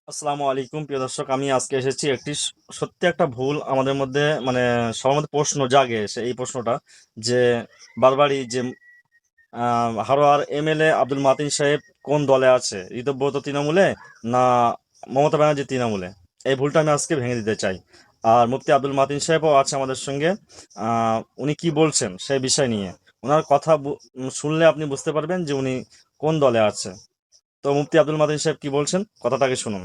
আসসালামু আলাইকুম প্রিয় দর্শক, আমি আজকে এসেছি একটি সত্যি একটা ভুল আমাদের মধ্যে মানে সবার মধ্যে প্রশ্ন জাগে এই প্রশ্নটা যে বারবারই যে হারোয়ার এমএলএ আব্দুল মাতিন সাহেব কোন দলে আছে, ঋতব্রত তৃণমূলে না মমতা ব্যানার্জি তৃণমূলে। এই ভুলটা আমি আজকে ভেঙে দিতে চাই। আর মুফতি আব্দুল মাতিন সাহেবও আছে আমাদের সঙ্গে। উনি কি বলছেন সেই বিষয় নিয়ে, ওনার কথা শুনলে আপনি বুঝতে পারবেন যে উনি কোন দলে আছে। তো মুফতি আব্দুল মাতিন সাহেব কি বলছেন কথাটাকে শুনুন।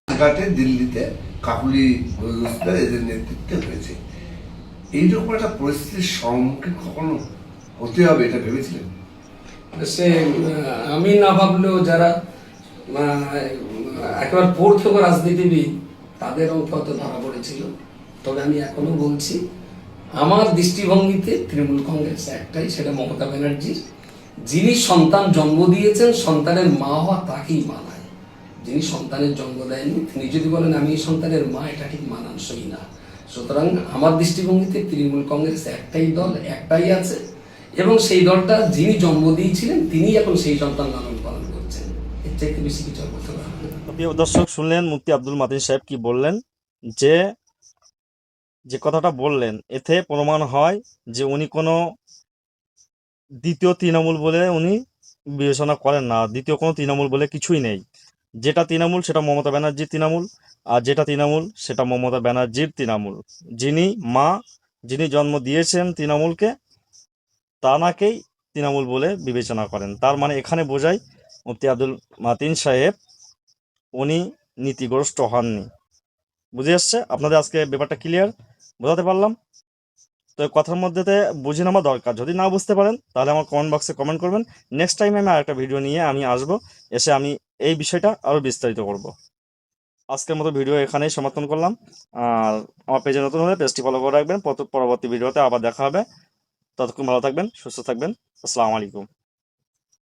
ঘাটে দিল্লিতে কাকুলি ঘোষদের এদের নেতৃত্বে হয়েছে। এইরকম একটা পরিস্থিতির সম্মুখীন কখনো হতে হবে এটা ভেবেছিলেন? সে আমি না ভাবলেও যারা একেবারে প্রত্যক্ষ রাজনীতিবিদ তাদের অন্তত ধরা পড়েছিল। তবে আমি এখনো বলছি, আমার দৃষ্টিভঙ্গিতে তৃণমূল কংগ্রেস একটাই, সেটা মমতা ব্যানার্জির। যিনি সন্তান জন্ম দিয়েছেন, সন্তানের মা হওয়া তাকেই মানায়। যিনি সন্তানের জন্ম দেয়নি তিনি যদি বলেন আমি এই সন্তানের মা, এটা ঠিক মানানসই না। সুতরাং আমার দৃষ্টিভঙ্গিতে তৃণমূল কংগ্রেস একটাই দল, একটাই আছে, এবং সেই দলটা যিনি জন্ম দিয়েছিলেন তিনি এখন সেই সন্তান লালন পালন করছেন। এর চাইতে বেশি কিছু আর বলতে পারবো না। প্রিয় দর্শক, শুনলেন মুফতি আব্দুল মাতিন সাহেব কি বললেন। যে যে কথাটা বললেন এতে প্রমাণ হয় যে উনি কোনো দ্বিতীয় তৃণমূল বলে উনি বিবেচনা করেন না। দ্বিতীয় কোনো তৃণমূল বলে কিছুই নেই। যেটা তৃণমূল সেটা মমতা ব্যানার্জির তৃণমূল, আর যেটা তৃণমূল সেটা মমতা ব্যানার্জির তৃণমূল। যিনি মা, যিনি জন্ম দিয়েছেন তৃণমূলকে, তানাকেই তৃণমূল বলে বিবেচনা করেন। তার মানে এখানে বোঝায় মুফতি আব্দুল মাতিন সাহেব উনি নীতিগ্রস্ত হননি। বুঝে আসছে আপনাদের? আজকে ব্যাপারটা ক্লিয়ার বোঝাতে পারলাম তো? এই কথার মধ্যেতে বুঝে নেওয়া দরকার। যদি না বুঝতে পারেন তাহলে আমার কমেন্ট বক্সে কমেন্ট করবেন। নেক্সট টাইম আমি আরেকটা ভিডিও নিয়ে আমি আসবো, এসে আমি এই বিষয়টা আরও বিস্তারিত করব। আজকের মতো ভিডিও এখানেই সমাপ্ত করলাম। আর আমার পেজে নতুন হলে পেজটি ফলো করে রাখবেন। পরবর্তী ভিডিওতে আবার দেখা হবে। ততক্ষণ ভালো থাকবেন, সুস্থ থাকবেন। আসসালামু আলাইকুম।